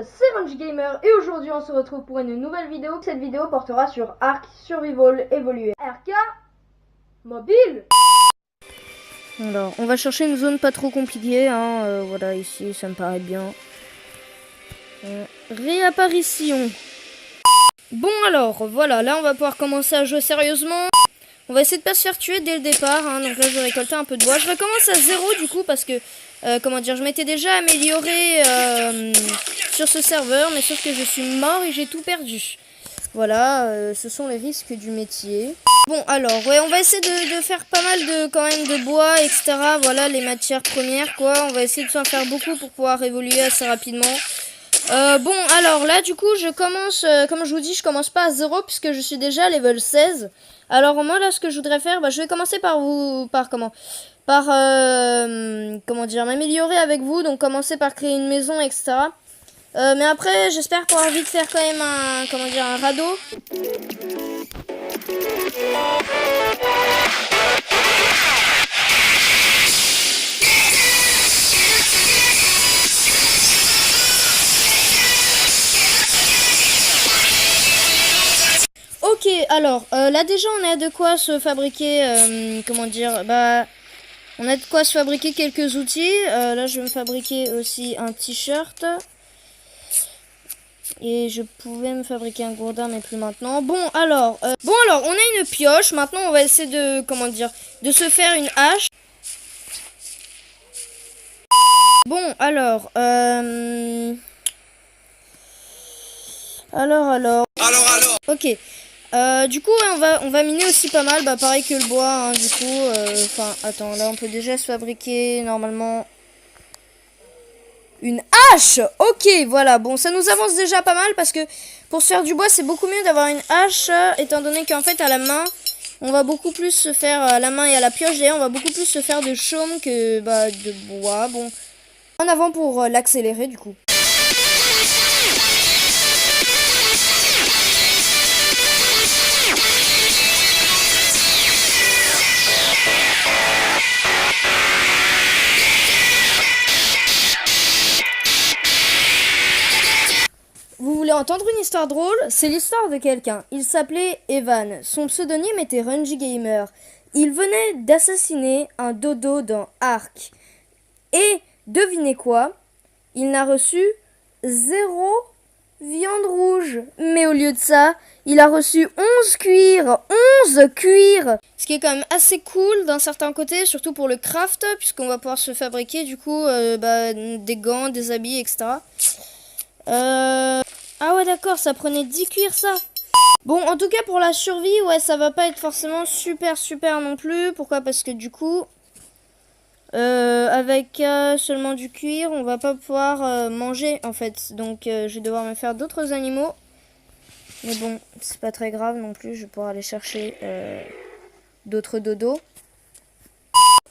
c'est Runji Gamer et aujourd'hui on se retrouve pour une nouvelle vidéo. Cette vidéo portera sur Ark Survival Evolué. RK Mobile. Alors, on va chercher une zone pas trop compliquée, hein. Voilà, ici, ça me paraît bien. Réapparition. Bon alors, voilà, là on va pouvoir commencer à jouer sérieusement. On va essayer de pas se faire tuer dès le départ, hein. Donc là je vais récolter un peu de bois. Je recommence à 0 du coup parce que, comment dire, je m'étais déjà amélioré sur ce serveur. Mais sauf que je suis mort et j'ai tout perdu. Voilà, ce sont les risques du métier. Bon alors, ouais, on va essayer de faire pas mal quand même de bois, etc. Voilà, les matières premières, quoi. On va essayer de s'en faire beaucoup pour pouvoir évoluer assez rapidement. Bon, alors là, du coup, je commence, comme je vous dis, je commence pas à 0 puisque je suis déjà level 16. Alors moi, là, ce que je voudrais faire, je vais commencer par comment dire, m'améliorer avec vous. Donc, commencer par créer une maison, etc. Mais après, j'espère pouvoir vite faire quand même un radeau. Ok, alors, là déjà on a de quoi se fabriquer, on a de quoi se fabriquer quelques outils. Là je vais me fabriquer aussi un t-shirt. Et je pouvais me fabriquer un gourdin mais plus maintenant. Bon alors, on a une pioche. Maintenant on va essayer de se faire une hache. Bon alors, alors. Ok. Du coup, ouais, on va miner aussi pas mal, pareil que le bois, hein, du coup, attends, là, on peut déjà se fabriquer, normalement, une hache. Ok, voilà, bon, ça nous avance déjà pas mal, parce que pour se faire du bois, c'est beaucoup mieux d'avoir une hache, étant donné qu'en fait, à la main, on va beaucoup plus se faire, à la main et à la pioche, d'ailleurs, on va beaucoup plus se faire de chaume que, de bois, bon. En avant pour l'accélérer, du coup. Vous voulez entendre une histoire drôle? C'est l'histoire de quelqu'un. Il s'appelait Evan. Son pseudonyme était Runji Gamer. Il venait d'assassiner un dodo dans Ark. Et devinez quoi? Il n'a reçu 0 viande rouge. Mais au lieu de ça, il a reçu 11 cuirs. 11 cuirs! Ce qui est quand même assez cool d'un certain côté, surtout pour le craft, puisqu'on va pouvoir se fabriquer du coup des gants, des habits, etc. Ah ouais d'accord, ça prenait 10 cuirs ça. Bon en tout cas pour la survie, ouais ça va pas être forcément super non plus. Pourquoi? Parce que du coup, avec seulement du cuir, on va pas pouvoir manger en fait. Donc je vais devoir me faire d'autres animaux. Mais bon, c'est pas très grave non plus, je vais pouvoir aller chercher d'autres dodos.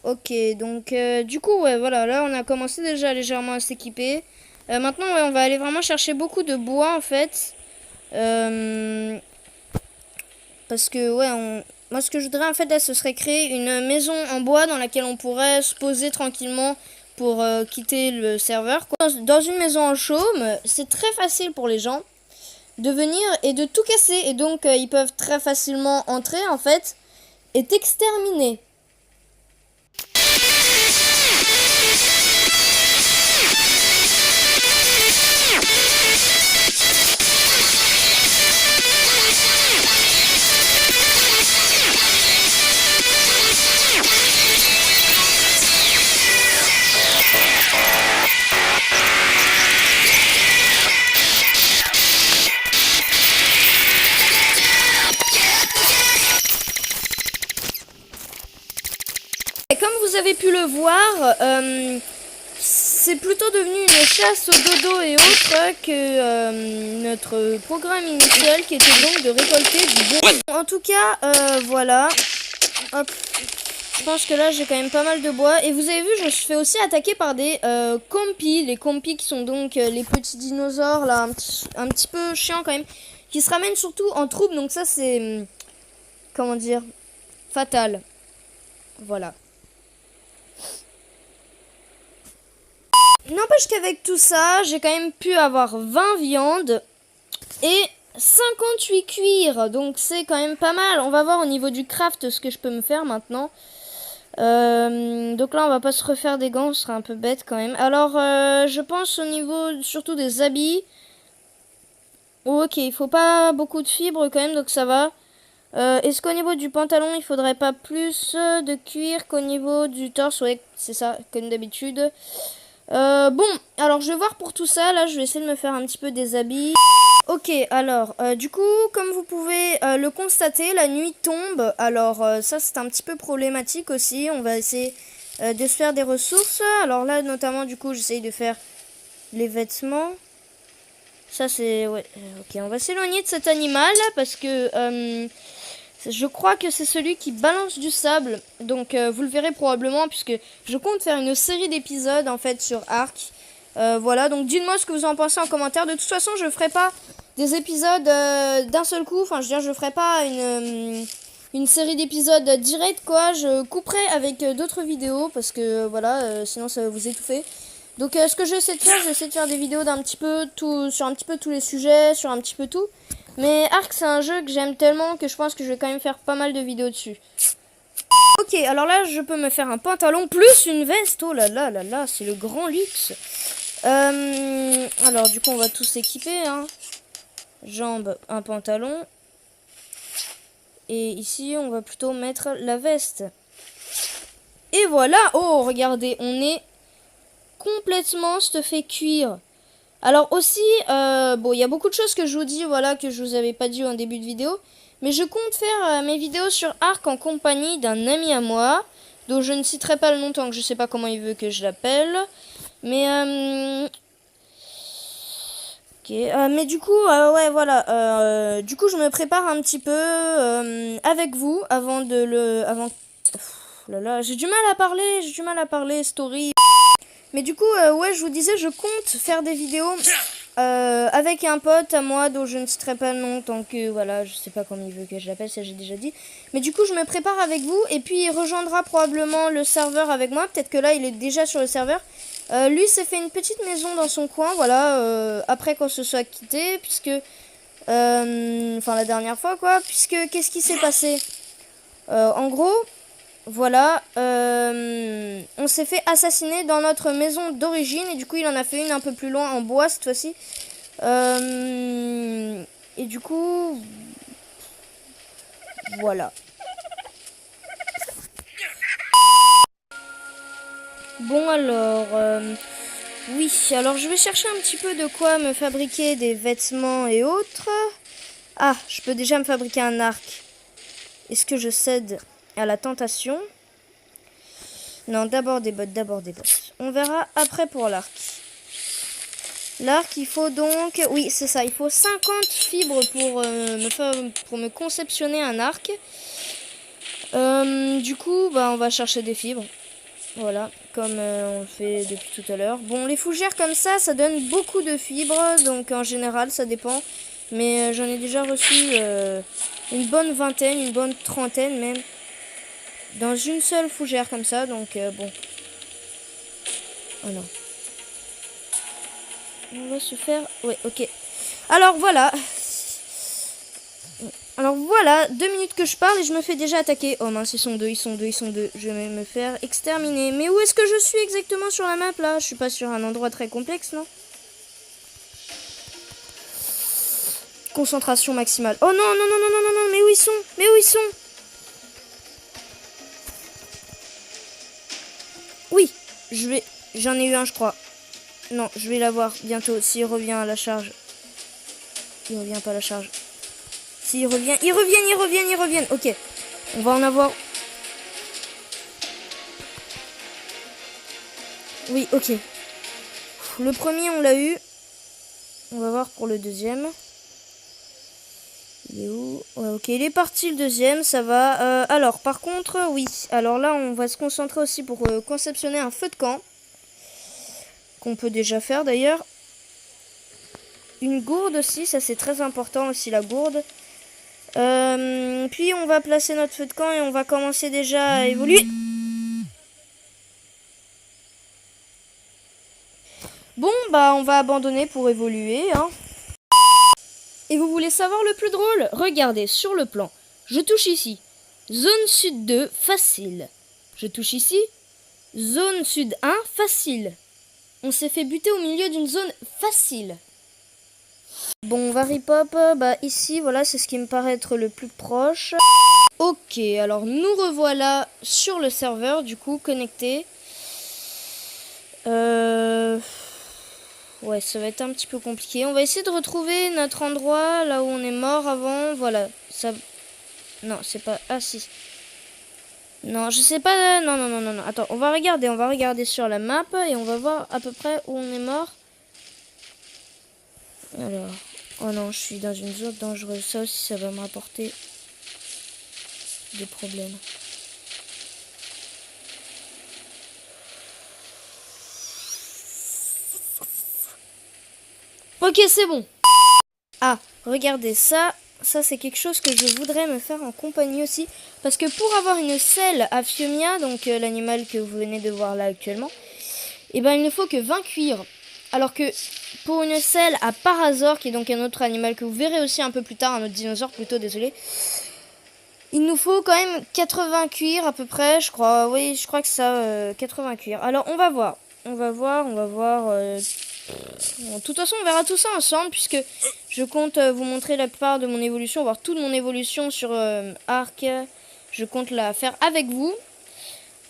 Ok, donc du coup, ouais, voilà, là on a commencé déjà légèrement à s'équiper. Maintenant, ouais, on va aller vraiment chercher beaucoup de bois en fait. Parce que, ouais, moi ce que je voudrais en fait là, ce serait créer une maison en bois dans laquelle on pourrait se poser tranquillement pour quitter le serveur, quoi. Dans une maison en chaume, c'est très facile pour les gens de venir et de tout casser. Et donc, ils peuvent très facilement entrer en fait et t'exterminer. Et comme vous avez pu le voir, c'est plutôt devenu une chasse aux dodo et autres que notre programme initial qui était donc de récolter du bois. En tout cas, voilà. Hop. Je pense que là j'ai quand même pas mal de bois. Et vous avez vu, je me suis fait aussi attaquer par des compis. Les compis qui sont donc les petits dinosaures là, un petit peu chiants quand même. Qui se ramènent surtout en troupe. Donc ça c'est, comment dire, fatal. Voilà. N'empêche qu'avec tout ça, j'ai quand même pu avoir 20 viandes et 58 cuirs. Donc c'est quand même pas mal. On va voir au niveau du craft ce que je peux me faire maintenant. Donc là on va pas se refaire des gants, ce serait un peu bête quand même. Alors je pense au niveau surtout des habits. Oh, ok, il faut pas beaucoup de fibres quand même, donc ça va. Est-ce qu'au niveau du pantalon il faudrait pas plus de cuir qu'au niveau du torse? Ouais, c'est ça, comme d'habitude. Bon, alors je vais voir pour tout ça. Là je vais essayer de me faire un petit peu des habits. Ok, alors du coup comme vous pouvez le constater, la nuit tombe. Alors ça c'est un petit peu problématique aussi. On va essayer de se faire des ressources. Alors là notamment du coup j'essaye de faire les vêtements. Ça c'est... ouais, ok, on va s'éloigner de cet animal parce que je crois que c'est celui qui balance du sable. Donc vous le verrez probablement puisque je compte faire une série d'épisodes en fait sur Ark. Voilà, donc dites-moi ce que vous en pensez en commentaire. De toute façon je ferai pas des épisodes d'un seul coup. Enfin je veux dire je ferai pas une série d'épisodes direct quoi. Je couperai avec d'autres vidéos parce que voilà sinon ça va vous étouffer. Donc ce que j'essaie de faire, j'essaie de faire des vidéos d'un petit peu tout, sur un petit peu tous les sujets, sur un petit peu tout. Mais Ark c'est un jeu que j'aime tellement que je pense que je vais quand même faire pas mal de vidéos dessus. Ok, alors là je peux me faire un pantalon plus une veste. Oh là là là là, c'est le grand luxe. Alors du coup on va tous s'équiper. Hein. Jambes, un pantalon. Et ici on va plutôt mettre la veste. Et voilà. Oh regardez, on est complètement stuffé cuir. Alors aussi, bon, il y a beaucoup de choses que je vous dis, voilà, que je vous avais pas dit en début de vidéo. Mais je compte faire mes vidéos sur Ark en compagnie d'un ami à moi, dont je ne citerai pas le nom tant que je sais pas comment il veut que je l'appelle. Mais, ok, mais du coup, ouais, voilà. Du coup, je me prépare un petit peu avec vous avant de le... Là là, j'ai du mal à parler, story. Mais du coup, ouais, je vous disais, je compte faire des vidéos avec un pote à moi dont je ne citerai pas le nom tant que, voilà, je sais pas comment il veut que je l'appelle, ça j'ai déjà dit. Mais du coup, je me prépare avec vous et puis il rejoindra probablement le serveur avec moi. Peut-être que là, il est déjà sur le serveur. Lui s'est fait une petite maison dans son coin, voilà, après qu'on se soit quitté, puisque... Enfin, la dernière fois, quoi, puisque qu'est-ce qui s'est passé en gros... Voilà, on s'est fait assassiner dans notre maison d'origine et du coup il en a fait une un peu plus loin en bois cette fois-ci. Et du coup, voilà. Bon alors, oui, alors je vais chercher un petit peu de quoi me fabriquer des vêtements et autres. Ah, je peux déjà me fabriquer un arc. Est-ce que je cède à la tentation? Non, d'abord des bottes, d'abord des bottes. On verra après pour l'arc. L'arc, il faut donc... Oui, c'est ça, il faut 50 fibres pour me conceptionner un arc. Du coup, bah, on va chercher des fibres. Voilà, comme on le fait depuis tout à l'heure. Bon, les fougères comme ça donne beaucoup de fibres. Donc en général, ça dépend. Mais j'en ai déjà reçu une bonne vingtaine, une bonne trentaine même. Dans une seule fougère comme ça, donc bon. Oh non. On va se faire... Ouais, ok. Alors voilà. Alors voilà, 2 minutes que je parle et je me fais déjà attaquer. Oh mince, ils sont deux. Je vais me faire exterminer. Mais où est-ce que je suis exactement sur la map là? Je suis pas sur un endroit très complexe, non? Concentration maximale. Oh non, non, non, non, non, non, non, mais où ils sont? Mais où ils sont? Oui, j'en ai eu un, je crois. Non, je vais l'avoir bientôt. S'il revient à la charge. Il revient pas à la charge. S'il revient, ils reviennent. Ok, on va en avoir. Oui, ok. Le premier, on l'a eu. On va voir pour le deuxième. Il est où? Ouais, ok, il est parti le deuxième, ça va. Alors, par contre, oui. Alors là, on va se concentrer aussi pour conceptionner un feu de camp. Qu'on peut déjà faire d'ailleurs. Une gourde aussi, ça c'est très important aussi la gourde. Puis on va placer notre feu de camp et on va commencer déjà à évoluer. Bon, bah on va abandonner pour évoluer, hein. Et vous voulez savoir le plus drôle? Regardez, sur le plan, je touche ici. Zone sud 2, facile. Je touche ici. Zone sud 1, facile. On s'est fait buter au milieu d'une zone facile. Bon, on va ripop, bah ici, voilà, c'est ce qui me paraît être le plus proche. Ok, alors nous revoilà sur le serveur, du coup, connecté. Ouais, ça va être un petit peu compliqué. On va essayer de retrouver notre endroit, là où on est mort avant. Voilà, ça... Non, c'est pas... Ah, si. Non, je sais pas... Non, non, non, non, non. Attends, on va regarder sur la map et on va voir à peu près où on est mort. Alors... Oh non, je suis dans une zone dangereuse. Ça aussi, ça va me rapporter des problèmes. Ok, c'est bon. Ah, regardez ça. Ça, c'est quelque chose que je voudrais me faire en compagnie aussi. Parce que pour avoir une selle à Phiomia, donc l'animal que vous venez de voir là actuellement, eh ben, il ne faut que 20 cuirs. Alors que pour une selle à Parasaur, qui est donc un autre animal que vous verrez aussi un peu plus tard, un autre dinosaure plutôt, désolé, il nous faut quand même 80 cuirs à peu près, je crois. Oui, je crois que ça, 80 cuirs. Alors, on va voir. On va voir. Bon, de toute façon, on verra tout ça ensemble, puisque je compte vous montrer la plupart de mon évolution, voire toute mon évolution sur Ark. Je compte la faire avec vous.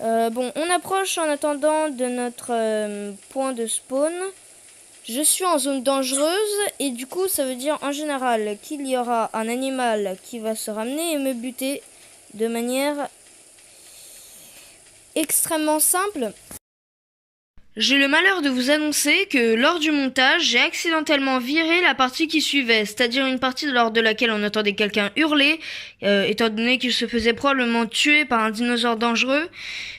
Bon, on approche en attendant de notre point de spawn. Je suis en zone dangereuse et du coup ça veut dire en général qu'il y aura un animal qui va se ramener et me buter de manière extrêmement simple. J'ai le malheur de vous annoncer que lors du montage, j'ai accidentellement viré la partie qui suivait, c'est-à-dire une partie lors de laquelle on entendait quelqu'un hurler, étant donné qu'il se faisait probablement tuer par un dinosaure dangereux,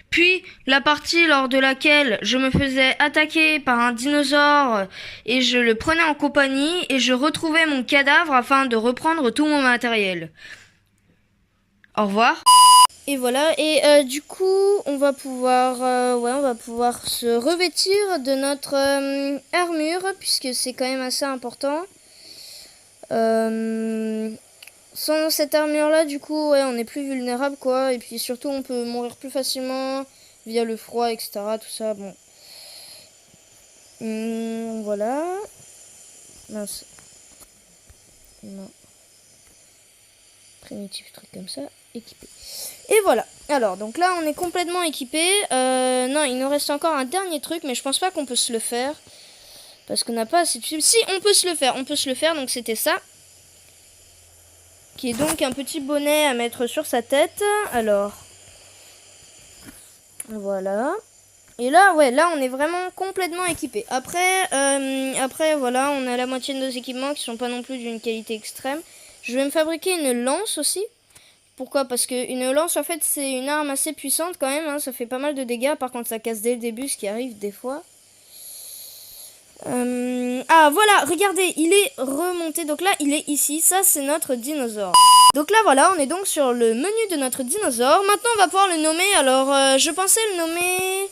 puis la partie lors de laquelle je me faisais attaquer par un dinosaure et je le prenais en compagnie et je retrouvais mon cadavre afin de reprendre tout mon matériel. Au revoir. Et voilà, et du coup, on va pouvoir se revêtir de notre armure, puisque c'est quand même assez important. Sans cette armure-là, du coup, ouais, on est plus vulnérable, quoi. Et puis surtout, on peut mourir plus facilement via le froid, etc. Tout ça, bon. Voilà. Mince. Non. Primitif, truc comme ça. Équipé. Et voilà. Alors, donc là, on est complètement équipé. Non, il nous reste encore un dernier truc, mais je pense pas qu'on peut se le faire. Parce qu'on n'a pas assez de fibres. Si, on peut se le faire. On peut se le faire, donc c'était ça. Qui est donc un petit bonnet à mettre sur sa tête. Alors. Voilà. Et là, ouais, là, on est vraiment complètement équipé. Après, voilà, on a la moitié de nos équipements qui sont pas non plus d'une qualité extrême. Je vais me fabriquer une lance aussi. Pourquoi? Parce qu'une lance, en fait, c'est une arme assez puissante quand même. Hein, ça fait pas mal de dégâts. Par contre, ça casse dès le début, ce qui arrive des fois. Ah, voilà, regardez, il est remonté. Donc là, il est ici. Ça, c'est notre dinosaure. Donc là, voilà, on est donc sur le menu de notre dinosaure. Maintenant, on va pouvoir le nommer. Alors, je pensais le nommer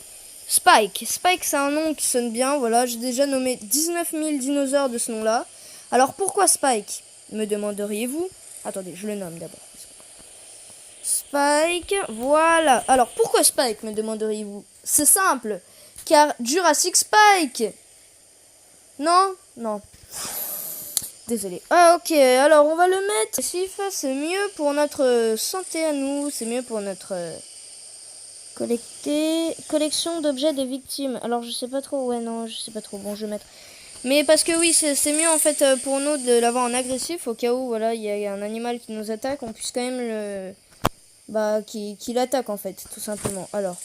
Spike. Spike, c'est un nom qui sonne bien. Voilà, j'ai déjà nommé 19 000 dinosaures de ce nom-là. Alors, pourquoi Spike, me demanderiez-vous? Attendez, je le nomme d'abord. Spike, voilà. Alors, pourquoi Spike, me demanderiez-vous? C'est simple, car Jurassic Spike. Non, non. Désolé. Ah, ok, alors on va le mettre. C'est mieux pour notre santé à nous, c'est mieux pour notre collection d'objets des victimes. Alors, je sais pas trop, ouais, non, je sais pas trop. Bon, je vais mettre... Mais parce que oui, c'est mieux en fait pour nous de l'avoir en agressif, au cas où, voilà, il y a un animal qui nous attaque, on puisse quand même le... Bah, qui l'attaque en fait, tout simplement. Alors,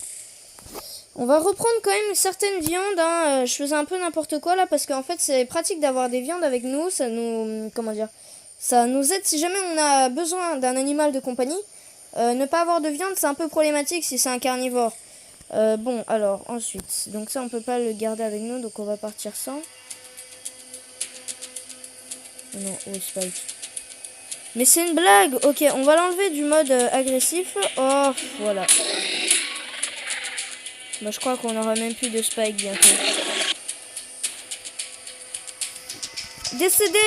on va reprendre quand même certaines viandes. Hein. Je faisais un peu n'importe quoi là parce qu'en fait c'est pratique d'avoir des viandes avec nous. Ça nous, comment dire, ça nous aide si jamais on a besoin d'un animal de compagnie. Ne pas avoir de viande, c'est un peu problématique si c'est un carnivore. Bon, alors ensuite, donc ça on peut pas le garder avec nous, donc on va partir sans. Non, oui, Spike. Mais c'est une blague. Ok, on va l'enlever du mode agressif. Oh, voilà. Bah, je crois qu'on aura même plus de Spike bientôt. Décédé.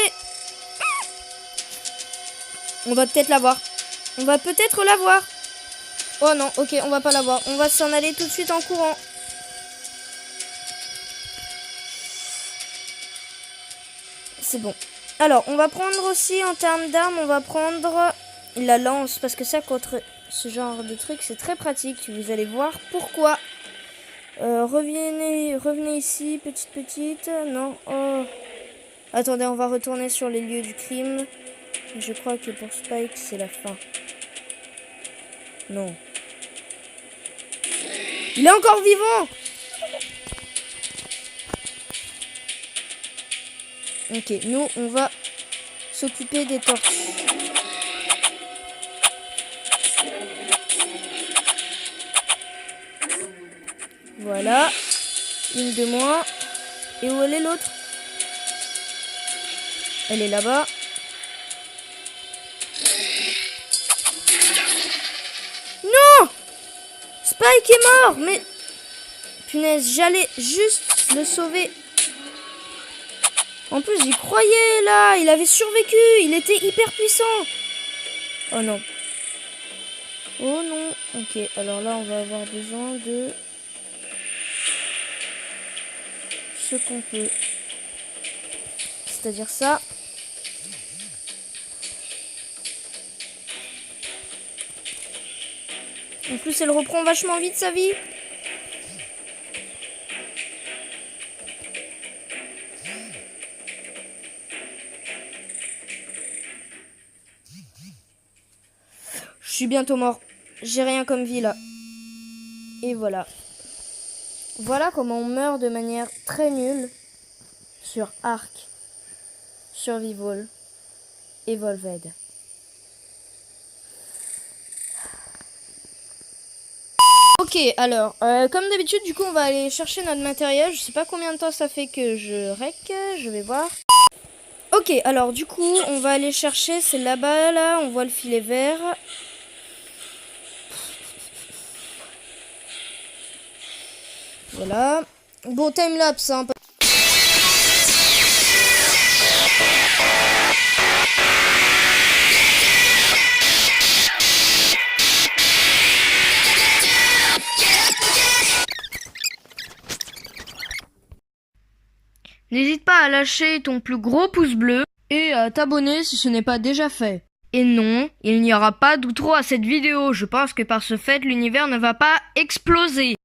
On va peut-être l'avoir. On va peut-être l'avoir. Oh non, ok, on va pas l'avoir. On va s'en aller tout de suite en courant. C'est bon. Alors, on va prendre aussi, en termes d'armes, on va prendre la lance. Parce que ça, contre ce genre de truc, c'est très pratique. Vous allez voir pourquoi. Revenez ici, petite. Non, oh. Attendez, on va retourner sur les lieux du crime. Je crois que pour Spike, c'est la fin. Non. Il est encore vivant! Ok, nous, on va s'occuper des torches. Voilà. Une de moins. Et où elle est l'autre? Elle est là-bas. Non! Spike est mort! Mais... Punaise, j'allais juste le sauver. En plus, j'y croyais, là. Il avait survécu. Il était hyper puissant. Oh non. Oh non. Ok, alors là, on va avoir besoin de... ce qu'on peut. C'est-à-dire ça. En plus, elle reprend vachement vite sa vie. Je suis bientôt mort. J'ai rien comme vie là. Et voilà. Voilà comment on meurt de manière très nulle sur Ark, Survival, Evolved. Ok, alors, comme d'habitude, du coup, on va aller chercher notre matériel. Je sais pas combien de temps ça fait que je rec. Je vais voir. Ok, alors, du coup, on va aller chercher. C'est là-bas, là. On voit le filet vert. Voilà. Bon, timelapse, hein. N'hésite pas à lâcher ton plus gros pouce bleu et à t'abonner si ce n'est pas déjà fait. Et non, il n'y aura pas d'outro à cette vidéo. Je pense que par ce fait, l'univers ne va pas exploser.